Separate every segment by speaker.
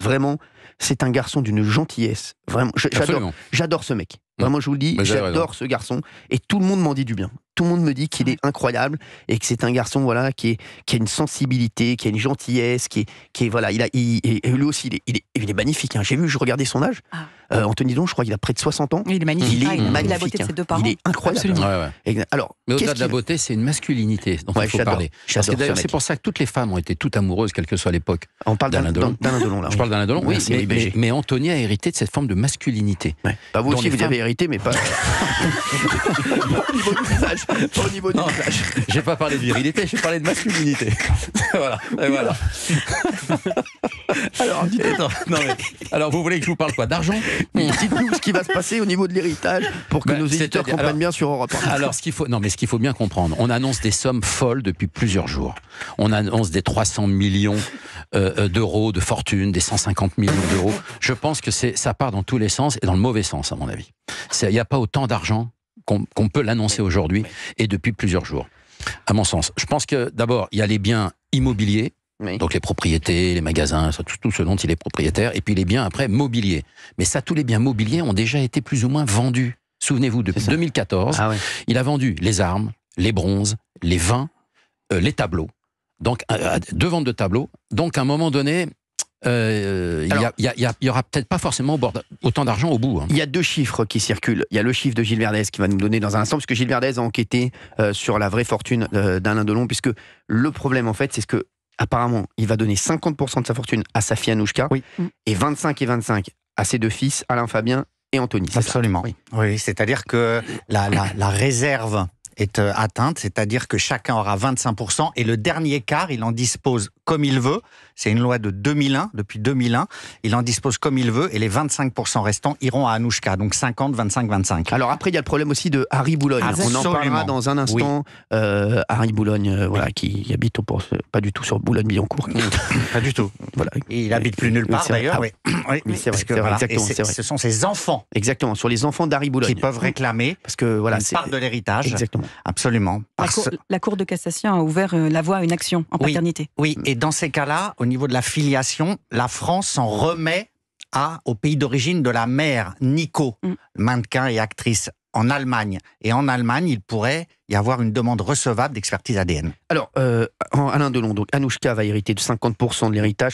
Speaker 1: vraiment, c'est un garçon d'une gentillesse. Vraiment, j'adore ce mec. Vraiment, je vous le dis, j'adore ce garçon. Et tout le monde m'en dit du bien. Tout le monde me dit qu'il est incroyable et que c'est un garçon, voilà, qui a une sensibilité, qui a une gentillesse, qui est voilà, et lui aussi, il est magnifique. Hein. Je regardais son âge. Anthony Don, je crois qu'il a près de 60 ans.
Speaker 2: Il est magnifique.
Speaker 1: Il est magnifique.
Speaker 2: La beauté de ses deux parents.
Speaker 1: Il est incroyable.
Speaker 3: Alors, mais au-delà de la beauté, c'est une masculinité dont il faut parler. Parce que d'ailleurs, c'est pour ça que toutes les femmes ont été toutes amoureuses, quelle que soit l'époque.
Speaker 1: On parle d'Alain Delon. Là.
Speaker 3: Je parle d'Alain Delon, oui, mais Anthony a hérité de cette forme de masculinité.
Speaker 1: Ouais. Bah vous aussi, vous avez hérité, mais pas au niveau du visage. Pas au niveau du visage.
Speaker 3: J'ai pas parlé de virilité, j'ai parlé de masculinité. Voilà. Et voilà. Alors, vous voulez que je vous parle quoi, d'argent?
Speaker 1: Dites-nous ce qui va se passer au niveau de l'héritage pour que nos éditeurs comprennent bien sur Europe 1.
Speaker 3: Alors, ce qu'il faut bien comprendre, on annonce des sommes folles depuis plusieurs jours. On annonce des 300 millions d'euros de fortune, des 150 millions d'euros. Je pense que ça part dans tous les sens et dans le mauvais sens, à mon avis. Il n'y a pas autant d'argent qu'on peut l'annoncer aujourd'hui et depuis plusieurs jours, à mon sens. Je pense que d'abord, il y a les biens immobiliers, donc les propriétés, les magasins, tout ce dont il est propriétaire, et puis les biens après mobiliers. Mais ça, tous les biens mobiliers ont déjà été plus ou moins vendus. Souvenez-vous, depuis 2014, il a vendu les armes, les bronzes, les vins, les tableaux. Donc, 2 ventes de tableaux. Donc, à un moment donné, il y aura peut-être pas forcément autant d'argent au bout. Hein.
Speaker 1: Il y a 2 chiffres qui circulent. Il y a le chiffre de Gilles Verdez qui va nous donner dans un instant, puisque Gilles Verdez a enquêté sur la vraie fortune d'Alain Delon, puisque le problème, en fait, c'est ce que apparemment, il va donner 50% de sa fortune à sa fille Anouchka, et 25 et 25 à ses 2 fils, Alain Fabien et Anthony.
Speaker 4: Absolument. Oui, c'est-à-dire que la réserve est atteinte, c'est-à-dire que chacun aura 25%, et le dernier quart, il en dispose comme il veut. C'est une loi de 2001, depuis 2001. Il en dispose comme il veut, et les 25% restants iront à Anouchka, donc 50, 25, 25.
Speaker 1: Alors après, il y a le problème aussi de Harry Boulogne. On en parlera dans un instant. Harry Boulogne, qui habite pas du tout sur Boulogne-Billancourt.
Speaker 4: Pas du tout.
Speaker 1: Voilà.
Speaker 4: Et il habite plus nulle part, d'ailleurs. Oui,
Speaker 1: c'est vrai, exactement.
Speaker 4: Ce sont ses enfants.
Speaker 1: Exactement, sur les enfants d'Harry Boulogne.
Speaker 4: Qui peuvent réclamer
Speaker 1: parce que,
Speaker 4: une part de l'héritage.
Speaker 1: Exactement.
Speaker 4: Absolument.
Speaker 2: La Cour de cassation a ouvert la voie à une action en paternité.
Speaker 4: Oui, et dans ces cas-là, au niveau de la filiation, la France s'en remet au pays d'origine de la mère, Nico, mannequin et actrice, en Allemagne. Et en Allemagne, il pourrait y avoir une demande recevable d'expertise ADN.
Speaker 1: Alors, Alain Delon, donc Anouchka va hériter de 50% de l'héritage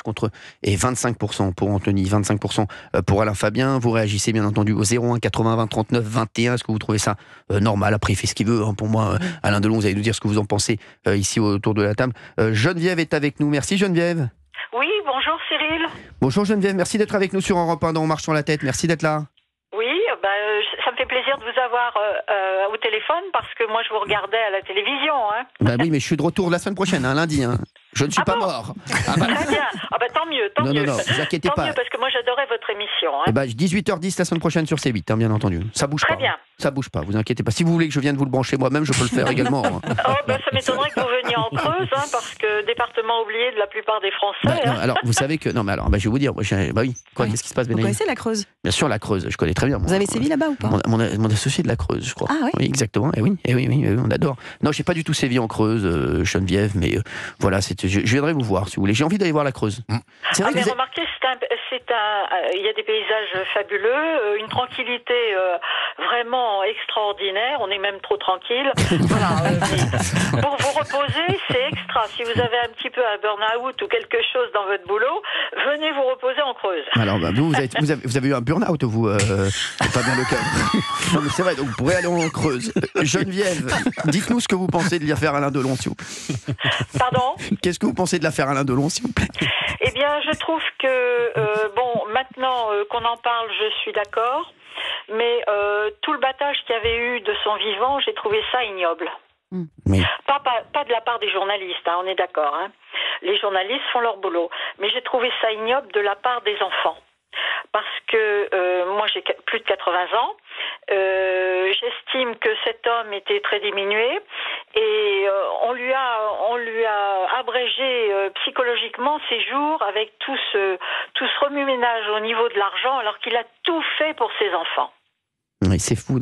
Speaker 1: et 25% pour Anthony, 25% pour Alain Fabien. Vous réagissez bien entendu au 01 80 20 39 21. Est-ce que vous trouvez ça normal? Après, il fait ce qu'il veut. Hein. Pour moi, Alain Delon, vous allez nous dire ce que vous en pensez ici autour de la table. Geneviève est avec nous. Merci Geneviève.
Speaker 5: Oui, bonjour Cyril.
Speaker 1: Bonjour Geneviève, merci d'être avec nous sur Europe 1 dans On marche sur la tête. Merci d'être là.
Speaker 5: Oui, ça me fait plaisir de vous avoir au téléphone parce que moi je vous regardais à la télévision. Hein.
Speaker 1: Bah oui, mais je suis de retour la semaine prochaine, lundi. Hein. Je ne suis pas mort.
Speaker 5: Très bien. Tant mieux, tant mieux.
Speaker 1: Non, vous inquiétez pas.
Speaker 5: Tant mieux parce que moi j'adorais votre émission. Hein.
Speaker 1: 18h10 la semaine prochaine sur C8, bien entendu. Ça bouge pas.
Speaker 5: Très bien.
Speaker 1: Ça bouge pas, vous inquiétez pas. Si vous voulez que je vienne vous le brancher moi-même, je peux le faire également.
Speaker 5: Ça m'étonnerait que vous veniez en Creuse, parce que département oublié de la plupart des Français.
Speaker 1: Non, alors, vous savez que... Non, mais alors, je vais vous dire. Qu'est-ce qui se passe,
Speaker 2: Vous connaissez la Creuse?
Speaker 1: Bien sûr, la Creuse, je connais très bien.
Speaker 2: Vous avez sévi là-bas ou pas?
Speaker 1: Mon associé de la Creuse, je crois.
Speaker 2: Ah oui?
Speaker 1: Oui, exactement. Et oui, on adore. Non, j'ai pas du tout sévi en Creuse, Geneviève, mais voilà, je viendrai vous voir, si vous voulez. J'ai envie d'aller voir la Creuse.
Speaker 5: C'est vrai que remarquez, il y a des paysages fabuleux, une tranquillité vraiment extraordinaire. On est même trop tranquille. Voilà, pour vous reposer, c'est extra. Si vous avez un petit peu un burn-out ou quelque chose dans votre boulot, venez vous reposer en Creuse.
Speaker 1: Alors, vous avez eu un burn-out, vous, c'est pas bien le cas. Non, mais c'est vrai, donc vous pourrez aller en Creuse. Geneviève, dites-nous ce que vous pensez de l'affaire Alain Delon, s'il vous plaît.
Speaker 5: Pardon?
Speaker 1: Qu'est-ce que vous pensez de l'affaire Alain Delon, s'il vous plaît?
Speaker 5: Eh bien, je trouve que, maintenant qu'on en parle, je suis d'accord. Mais tout le battage qu'il y avait eu de son vivant, j'ai trouvé ça ignoble.
Speaker 1: Oui.
Speaker 5: Pas de la part des journalistes, on est d'accord. Hein. Les journalistes font leur boulot. Mais j'ai trouvé ça ignoble de la part des enfants. Parce que moi, j'ai plus de 80 ans. J'estime que cet homme était très diminué et on lui a abrégé psychologiquement ses jours avec tout ce remue-ménage au niveau de l'argent alors qu'il a tout fait pour ses enfants.
Speaker 1: Oui, c'est fou.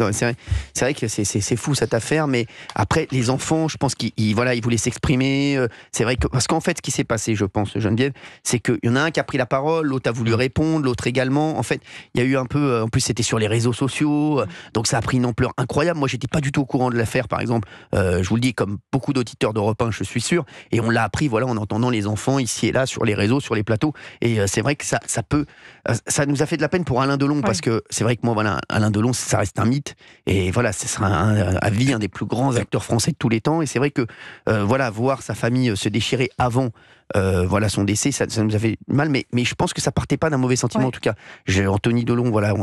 Speaker 1: C'est c'est vrai que c'est fou cette affaire, mais après les enfants, je pense qu'ils voulaient s'exprimer. C'est vrai que parce qu'en fait, ce qui s'est passé, je pense, Geneviève, c'est qu'il y en a un qui a pris la parole, l'autre a voulu répondre, l'autre également. En fait, il y a eu un peu, en plus c'était sur les réseaux sociaux, donc ça a pris une ampleur incroyable. Moi, j'étais pas du tout au courant de l'affaire, par exemple. Je vous le dis, comme beaucoup d'auditeurs d'Europe 1, je suis sûr, et on l'a appris, voilà, en entendant les enfants ici et là sur les réseaux, sur les plateaux. Et c'est vrai que ça ça nous a fait de la peine pour Alain Delon, parce que c'est vrai que moi, voilà, Alain Delon, ça reste un mythe, et voilà, ce sera à vie un des plus grands acteurs français de tous les temps. Et c'est vrai que voilà, voir sa famille se déchirer avant voilà, son décès, ça nous a fait mal, mais je pense que ça partait pas d'un mauvais sentiment. En tout cas, Anthony Delon, voilà,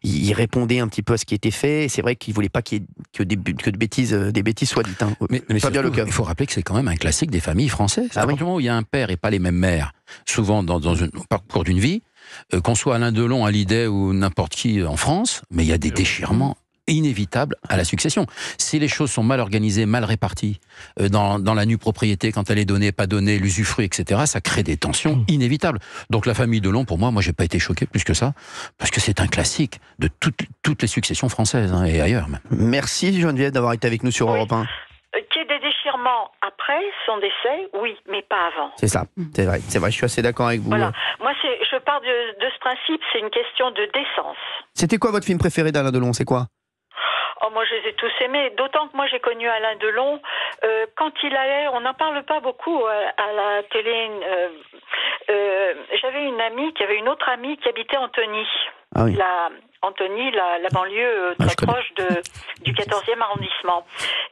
Speaker 1: il répondait un petit peu à ce qui était fait, et c'est vrai qu'il voulait pas qu'il y ait que des bêtises soient dites. Hein.
Speaker 3: Mais pas bien le cas. Il faut rappeler que c'est quand même un classique des familles françaises. À partir du moment où il y a un père et pas les mêmes mères, souvent dans un parcours d'une vie, qu'on soit Alain Delon, Hallyday ou n'importe qui en France, mais il y a des déchirements inévitable à la succession. Si les choses sont mal organisées, mal réparties, dans la nue propriété, quand elle est donnée, pas donnée, l'usufruit, etc., ça crée des tensions inévitables. Donc la famille Delon, pour moi, j'ai pas été choqué plus que ça, parce que c'est un classique de toutes les successions françaises, hein, et ailleurs même.
Speaker 1: Merci Geneviève d'avoir été avec nous sur Europe 1.
Speaker 5: Qu'il y ait des déchirements après son décès, oui, mais pas avant.
Speaker 1: C'est ça, c'est vrai, je suis assez d'accord avec vous.
Speaker 5: Voilà. Moi, je pars de ce principe, c'est une question de décence.
Speaker 1: C'était quoi votre film préféré d'Alain Delon, c'est quoi ?
Speaker 5: Oh, moi, je les ai tous aimés. D'autant que moi, j'ai connu Alain Delon quand il allait. On n'en parle pas beaucoup à la télé. J'avais une amie qui avait une autre amie qui habitait Antony.
Speaker 1: Ah oui.
Speaker 5: Antony, la banlieue très proche du 14e arrondissement.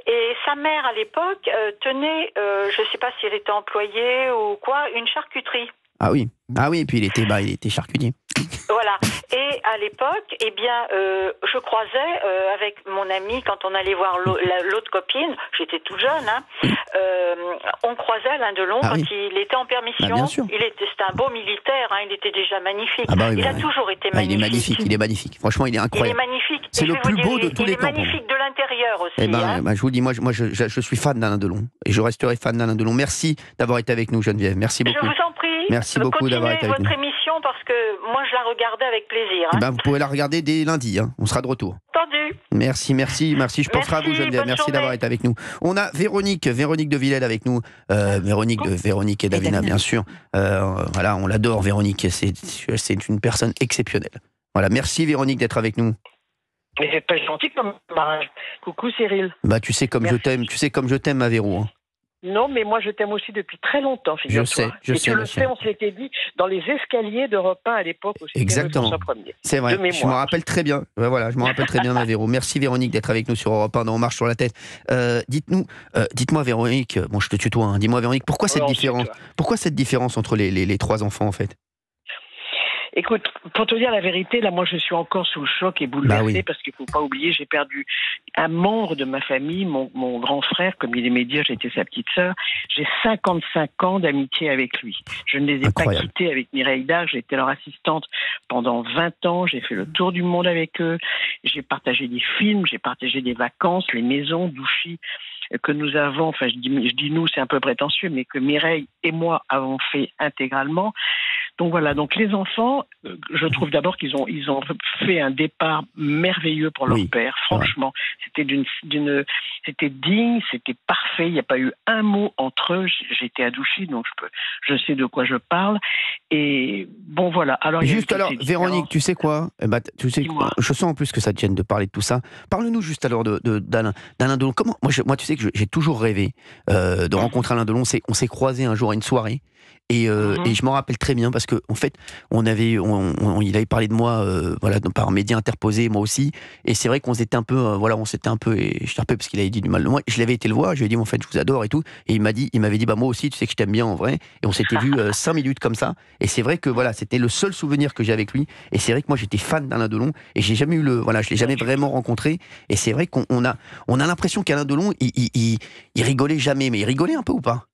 Speaker 5: Et sa mère, à l'époque, tenait, je ne sais pas si elle était employée ou quoi, une charcuterie.
Speaker 1: Ah oui, et puis il était charcutier.
Speaker 5: Voilà. Et à l'époque, eh bien, je croisais avec mon ami, quand on allait voir l'autre copine, j'étais toute jeune, hein, on croisait Alain Delon quand il était en permission.
Speaker 1: Bien sûr.
Speaker 5: C'était un beau militaire, hein, il était déjà magnifique.
Speaker 1: Il
Speaker 5: a toujours été magnifique.
Speaker 1: Il est magnifique. Franchement, il est incroyable.
Speaker 5: Il est magnifique.
Speaker 1: C'est le plus beau de tous les temps.
Speaker 5: Il est magnifique de l'intérieur aussi.
Speaker 1: Je vous dis, moi, je suis fan d'Alain Delon et je resterai fan d'Alain Delon. Merci d'avoir été avec nous, Geneviève. Merci beaucoup.
Speaker 5: Je vous en prie.
Speaker 1: Merci beaucoup d'avoir été avec nous.
Speaker 5: Continuez votre émission parce que moi, je la regardais avec plaisir. Hein.
Speaker 1: Vous pouvez la regarder dès lundi. Hein. On sera de retour.
Speaker 5: Entendu.
Speaker 1: Merci. Je penserai à vous, Geneviève. Merci d'avoir été avec nous. On a Véronique de Villèle avec nous. Véronique et Davina, bien sûr. Voilà, on l'adore, Véronique. C'est une personne exceptionnelle. Voilà, merci Véronique d'être avec nous.
Speaker 6: Mais c'est pas gentil comme mariage. Coucou Cyril.
Speaker 1: Tu sais comme je t'aime, ma Véro. Hein.
Speaker 6: Non, mais moi je t'aime aussi depuis très longtemps, figure-toi.
Speaker 1: Je sais.
Speaker 6: Tu le sais, on s'était dit dans les escaliers d'Europe 1 à l'époque aussi.
Speaker 1: Exactement. C'est vrai, je me rappelle très bien. Voilà, je me rappelle très bien, ma Véro. Merci Véronique d'être avec nous sur Europe 1 dans On marche sur la tête. Dites-moi Véronique, je te tutoie, hein. Dis-moi Véronique, pourquoi cette différence entre les trois enfants en fait ?
Speaker 6: Écoute, pour te dire la vérité, là, moi, je suis encore sous le choc et bouleversée parce qu'il faut pas oublier, j'ai perdu un membre de ma famille, mon grand frère, comme il aimait dire, j'étais sa petite sœur. J'ai 55 ans d'amitié avec lui. Je ne les ai pas quittés avec Mireille Darc, j'ai été leur assistante pendant 20 ans, j'ai fait le tour du monde avec eux, j'ai partagé des films, j'ai partagé des vacances, les maisons, Douchy, que nous avons, enfin je dis nous, c'est un peu prétentieux, mais que Mireille et moi avons fait intégralement. Donc voilà, donc les enfants, je trouve d'abord qu'ils ont fait un départ merveilleux pour leur père. Franchement, c'était c'était digne, c'était parfait. Il n'y a pas eu un mot entre eux. J'étais à Douchy, donc je sais de quoi je parle. Et bon voilà. Alors
Speaker 1: Véronique, tu sais quoi ? Je sens en plus que ça te gêne de parler de tout ça. Parle-nous juste alors d'Alain Delon. Moi, tu sais que j'ai toujours rêvé de rencontrer Alain Delon. On s'est croisés un jour à une soirée. Et je m'en rappelle très bien parce que en fait, il avait parlé de moi, par médias interposés, moi aussi. Et c'est vrai qu'on s'était un peu, écharpé parce qu'il avait dit du mal de moi. Je l'avais été le voir, je lui ai dit, en fait, je vous adore et tout. Et il m'avait dit, moi aussi, tu sais que je t'aime bien en vrai. Et on s'était vu 5 minutes comme ça. Et c'est vrai que c'était le seul souvenir que j'ai avec lui. Et c'est vrai que moi, j'étais fan d'Alain Delon. Et j'ai jamais je l'ai jamais vraiment rencontré. Et c'est vrai qu'on a l'impression qu'Alain Delon, il rigolait jamais. Mais il rigolait un peu ou pas ?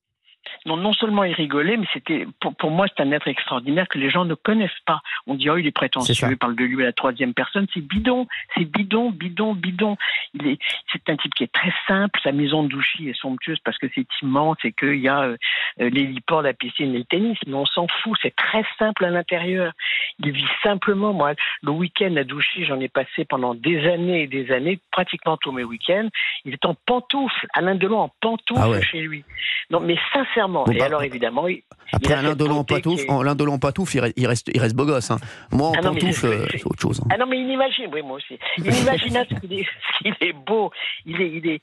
Speaker 6: Non seulement il rigolait, mais c'était pour moi c'est un être extraordinaire que les gens ne connaissent pas. On dit il est prétentieux, il parle de lui à la troisième personne, c'est bidon. C'est un type qui est très simple. Sa maison de Douchy est somptueuse parce que c'est immense et qu'il y a l'héliport, la piscine et le tennis. Mais on s'en fout, c'est très simple à l'intérieur. il vit simplement. Moi, le week-end à Douchy, j'en ai passé pendant des années et des années, pratiquement tous mes week-ends. Il est en pantoufles, Alain Delon en pantoufles chez lui. Non, mais sincèrement. Bon, et alors, évidemment...
Speaker 1: Après, Alain Delon en pantoufles, il reste beau gosse. Hein. Moi, en pantoufles, c'est autre chose. Hein.
Speaker 6: Ah non, mais il imagine, oui, moi aussi. Il imagine qu'il est beau, il est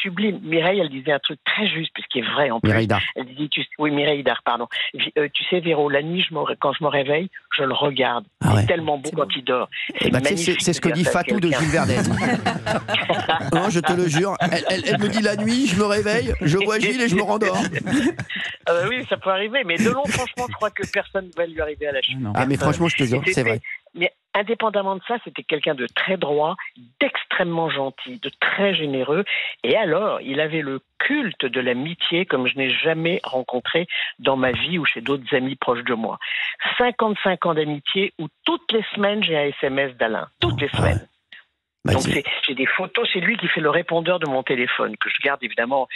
Speaker 6: sublime. Mireille, elle disait un truc très juste, puisqu'il est vrai en plus.
Speaker 1: Mireille Dard.
Speaker 6: Elle disait, Mireille Dard, pardon. Tu sais, Véro, la nuit, quand je me réveille, je le regarde. Il est tellement beau quand il dort.
Speaker 1: C'est ce que dit Fatou de Gilles Vernet. Non, je te le jure. Elle me dit la nuit, je me réveille, je vois Gilles et je me rendors.
Speaker 6: Oui, ça peut arriver. Mais Delon, franchement, je crois que personne ne va lui arriver à la cheville.
Speaker 1: Ah, mais franchement, je te jure, c'est vrai.
Speaker 6: Mais indépendamment de ça, c'était quelqu'un de très droit, d'extrêmement gentil, de très généreux. Et alors, il avait le culte de l'amitié comme je n'ai jamais rencontré dans ma vie ou chez d'autres amis proches de moi. 55 ans d'amitié où toutes les semaines, j'ai un SMS d'Alain. Toutes les semaines. Donc j'ai des photos, c'est lui qui fait le répondeur de mon téléphone, que je garde évidemment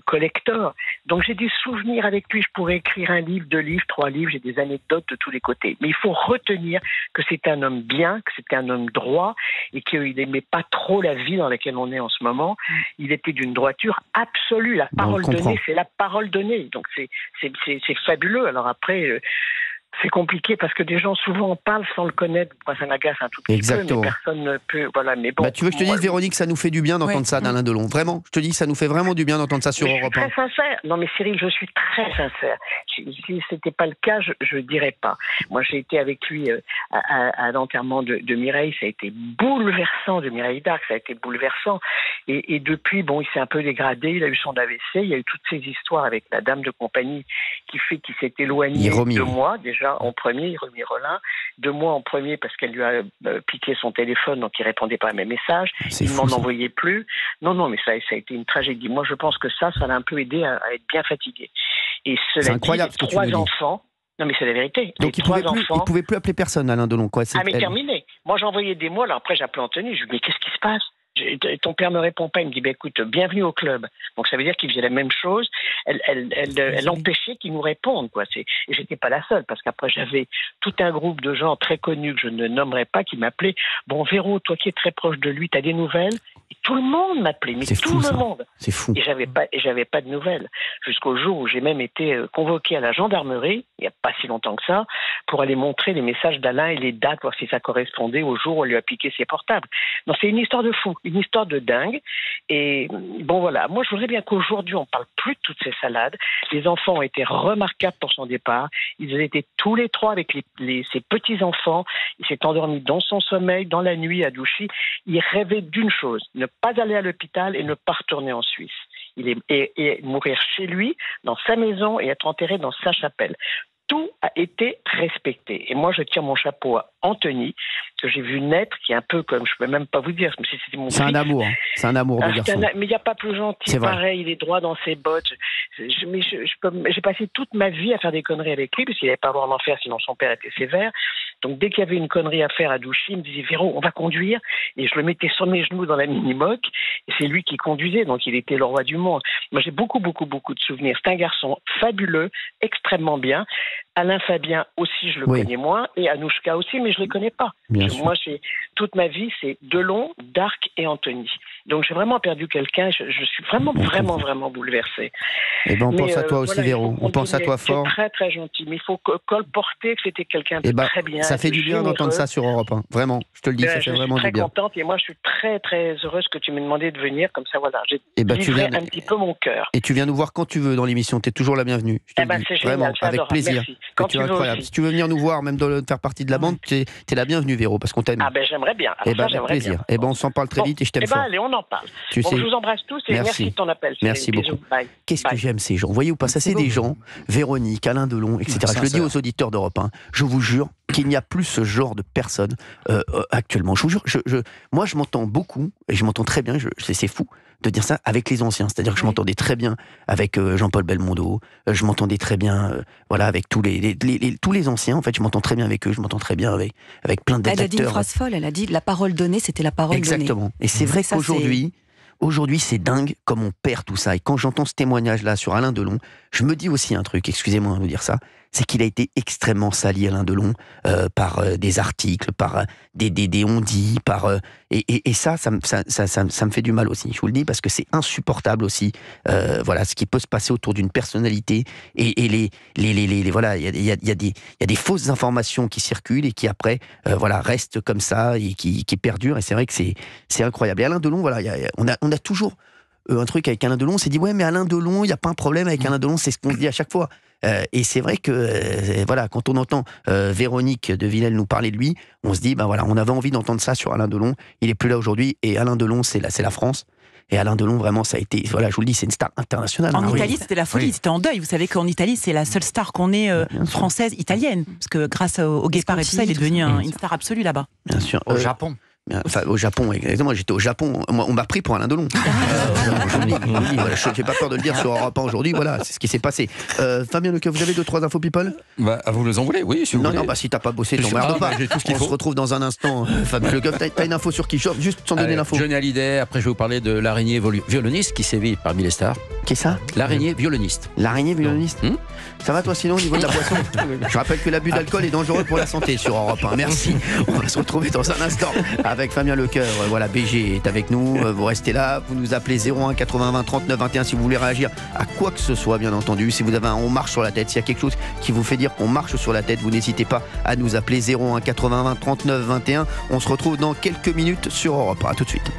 Speaker 6: collector. Donc j'ai des souvenirs avec lui, je pourrais écrire un livre, 2 livres, 3 livres, j'ai des anecdotes de tous les côtés. Mais il faut retenir que c'est un homme bien, que c'était un homme droit, et qu'il n'aimait pas trop la vie dans laquelle on est en ce moment. Il était d'une droiture absolue, la parole donnée, c'est la parole donnée. Donc c'est fabuleux. Alors après... c'est compliqué parce que des gens souvent en parlent sans le connaître. Moi, ça m'agace un tout petit peu, mais personne ne peut. Voilà, mais bon.
Speaker 1: Tu veux que je te dise, Véronique, ça nous fait du bien d'entendre ça d'Alain Delon. Vraiment, je te dis, ça nous fait vraiment du bien d'entendre ça sur Europe 1.
Speaker 6: Je suis très sincère. Non, mais Cyril, je suis très sincère. Si c'était pas le cas, je dirais pas. Moi, j'ai été avec lui à l'enterrement de Mireille. Ça a été bouleversant, de Mireille Darc. Ça a été bouleversant. Et depuis, bon, il s'est un peu dégradé. Il a eu son AVC. Il y a eu toutes ces histoires avec la dame de compagnie qui fait qu'il s'est éloigné de moi déjà. En premier, Rémi Rollin, 2 mois en premier parce qu'elle lui a piqué son téléphone, donc il répondait pas à mes messages, il m'en envoyait plus. Non, mais ça a été une tragédie. Moi, je pense que ça l'a un peu aidé à être bien fatigué. Et
Speaker 1: c'est incroyable ce que tu me dis.
Speaker 6: 3 enfants. Non, mais c'est la vérité.
Speaker 1: Donc il pouvait plus appeler personne, Alain Delon, quoi.
Speaker 6: Mais terminé. Moi, j'envoyais des mots. Alors après, j'appelais Anthony. Je lui dis, mais qu'est-ce qui se passe? Ton père me répond pas, il me dit écoute, bienvenue au club. Donc ça veut dire qu'il faisait la même chose. Elle empêchait qu'il nous réponde, quoi. Et j'étais pas la seule, parce qu'après j'avais tout un groupe de gens très connus que je ne nommerai pas qui m'appelaient. Bon, Véro, toi qui es très proche de lui, t'as des nouvelles? Et tout le monde m'appelait, mais tout le monde.
Speaker 1: C'est fou.
Speaker 6: Et j'avais pas de nouvelles jusqu'au jour où j'ai même été convoqué à la gendarmerie, il y a pas si longtemps que ça, pour aller montrer les messages d'Alain et les dates, voir si ça correspondait au jour où on lui a piqué ses portables. Non, c'est une histoire de fou. Une histoire de dingue. Et bon, voilà. Moi, je voudrais bien qu'aujourd'hui, on parle plus de toutes ces salades. Les enfants ont été remarquables pour son départ. Ils étaient tous les 3 avec ses petits-enfants. Il s'est endormi dans son sommeil, dans la nuit à Douchy. Il rêvait d'une chose, ne pas aller à l'hôpital et ne pas retourner en Suisse. Et mourir chez lui, dans sa maison, et être enterré dans sa chapelle. Tout a été respecté. Et moi, je tire mon chapeau à Anthony, que j'ai vu naître, qui est un peu comme, je ne peux même pas vous dire, mais c'était mon fils.
Speaker 1: C'est un amour, c'est un amour de garçon.
Speaker 6: Mais il n'y a pas plus gentil, c'est pareil, il est droit dans ses bottes. J'ai passé toute ma vie à faire des conneries avec lui, parce qu'il n'allait pas avoir en enfer, sinon son père était sévère. Donc dès qu'il y avait une connerie à faire à Douchy, il me disait Véro, on va conduire, et je le mettais sur mes genoux dans la mini-moque, et c'est lui qui conduisait, donc il était le roi du monde. Moi j'ai beaucoup de souvenirs. C'est un garçon fabuleux, extrêmement bien. Alain Fabien aussi, je le connais moins, et Anouchka aussi, mais je ne les connais pas. Moi, toute ma vie, c'est Delon, Darc et Anthony. Donc j'ai vraiment perdu quelqu'un, je suis vraiment bouleversée.
Speaker 1: Et ben on pense à toi aussi, Véro, on pense à toi fort.
Speaker 6: C'est très très gentil, mais il faut colporter que c'était quelqu'un de très bien.
Speaker 1: Ça fait du bien d'entendre ça sur Europe 1, vraiment, je te le dis, ça fait vraiment du bien.
Speaker 6: Je suis très contente, et moi je suis très très heureuse que tu m'aies demandé de venir, comme ça voilà, j'ai livré un petit peu mon cœur.
Speaker 1: Et tu viens nous voir quand tu veux dans l'émission, tu es toujours la bienvenue, je te le dis,
Speaker 6: c'est
Speaker 1: vraiment,
Speaker 6: génial,
Speaker 1: avec plaisir.
Speaker 6: Merci. Quand tu veux incroyable.
Speaker 1: Si tu veux venir nous voir, même de faire partie de la bande, tu es la bienvenue, Véro, parce qu'on t'aime.
Speaker 6: Ah ben j'aimerais bien.
Speaker 1: Avec plaisir. Et ben on s'en parle très vite et je t'aime fort.
Speaker 6: Allez, on en parle. Je vous embrasse tous et merci de ton appel.
Speaker 1: Merci beaucoup. Qu'est-ce que j'aime ces gens. Voyez ou pas, ça c'est des gens, Véronique, Alain Delon, etc. Je le dis aux auditeurs d'Europe 1, je vous jure qu'il n'y a plus ce genre de personnes actuellement. Je vous jure, moi je m'entends beaucoup, et je m'entends très bien, c'est fou de dire ça, avec les anciens. C'est-à-dire que je m'entendais très bien avec Jean-Paul Belmondo, je m'entendais très bien avec tous les anciens, en fait, je m'entends très bien avec eux, je m'entends très bien avec plein d'acteurs.
Speaker 2: Elle a dit une phrase folle, elle a dit la parole donnée, c'était la parole donnée.
Speaker 1: Exactement. Et c'est vrai qu'aujourd'hui, c'est dingue comme on perd tout ça. Et quand j'entends ce témoignage-là sur Alain Delon, je me dis aussi un truc, excusez-moi de vous dire ça, c'est qu'il a été extrêmement sali, Alain Delon, par des articles, par des on-dit, et ça me fait du mal aussi. Je vous le dis parce que c'est insupportable aussi. Voilà, ce qui peut se passer autour d'une personnalité et voilà, il y a des fausses informations qui circulent et qui après voilà restent comme ça et qui perdurent. Et c'est vrai que c'est incroyable. Et Alain Delon, voilà, on a toujours un truc avec Alain Delon. On s'est dit ouais, mais Alain Delon, il n'y a pas un problème avec Alain Delon. C'est ce qu'on se dit à chaque fois. Et c'est vrai que voilà, quand on entend Véronique de Villèle nous parler de lui, on se dit ben voilà, on avait envie d'entendre ça sur Alain Delon. Il est plus là aujourd'hui. Et Alain Delon, c'est la France. Et Alain Delon, vraiment, ça a été, voilà, je vous le dis, c'est une star internationale.
Speaker 2: En Italie, c'était la folie, c'était en deuil. Vous savez qu'en Italie, c'est la seule star qu'on ait française, italienne. Parce que grâce au Guépard et tout ça, il est devenu une star absolue là-bas.
Speaker 1: Bien sûr.
Speaker 4: Au Japon.
Speaker 1: Enfin, au Japon, exactement. J'étais au Japon. On m'a pris pour Alain Delon. Je n'ai pas peur de le dire sur Europe 1 aujourd'hui. Voilà, c'est ce qui s'est passé. Fabien Lecoeur, vous avez 2-3 infos people?
Speaker 7: À vous les en voulez, oui. Si vous voulez.
Speaker 1: Non, si t'as pas bossé, t'emmerdes pas. On se retrouve dans un instant. Fabien Lecoeur, t'as une info sur qui? Juste sans donner l'info.
Speaker 3: Johnny Hallyday. Après, je vais vous parler de l'araignée violoniste qui sévit parmi les stars.
Speaker 1: Qui est ça?
Speaker 3: L'araignée violoniste.
Speaker 1: L'araignée violoniste. Ça va toi sinon au niveau de la boisson? Je rappelle que l'abus d'alcool est dangereux pour la santé sur Europe 1. Merci. On va se retrouver dans un instant avec Fabien Lecoeur. Voilà, BG est avec nous. Vous restez là. Vous nous appelez 01 80 20 39 21 si vous voulez réagir à quoi que ce soit, bien entendu. Si vous avez on marche sur la tête, s'il y a quelque chose qui vous fait dire qu'on marche sur la tête, vous n'hésitez pas à nous appeler 01 80 20 39 21. On se retrouve dans quelques minutes sur Europe 1. À tout de suite.